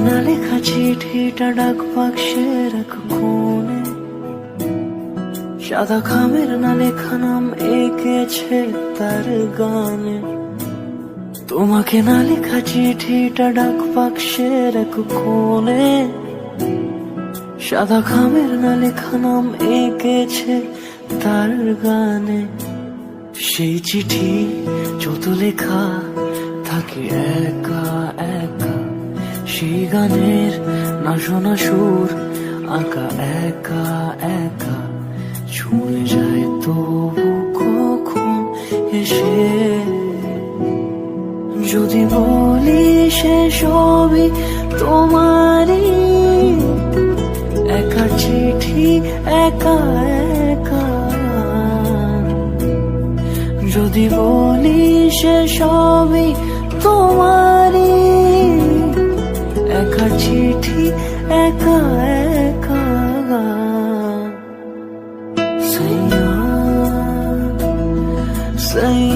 না লেখা চিঠিটা ডাক বাক্সের এক কোণে, সাদা খামের না লেখা নাম এঁকেছে তার গানে। তোমাকে না লেখা চিঠিটা ডাক বাক্সের এক কোণে, সাদা খামের না লেখা নাম এঁকেছে তার গানে। সেই চিঠি যত লেখা থাকে একা একা, সেই গানের না শোনা সুর আঁকা একা একা, ছুঁয়ে যায় তবু কখন এসে। যদি বলি সে সবই তোমারই, একা চিঠি একা একা। যদি বলি সে সবই তোমারই, একা চিঠি একা একা। সাইয়া সাইয়া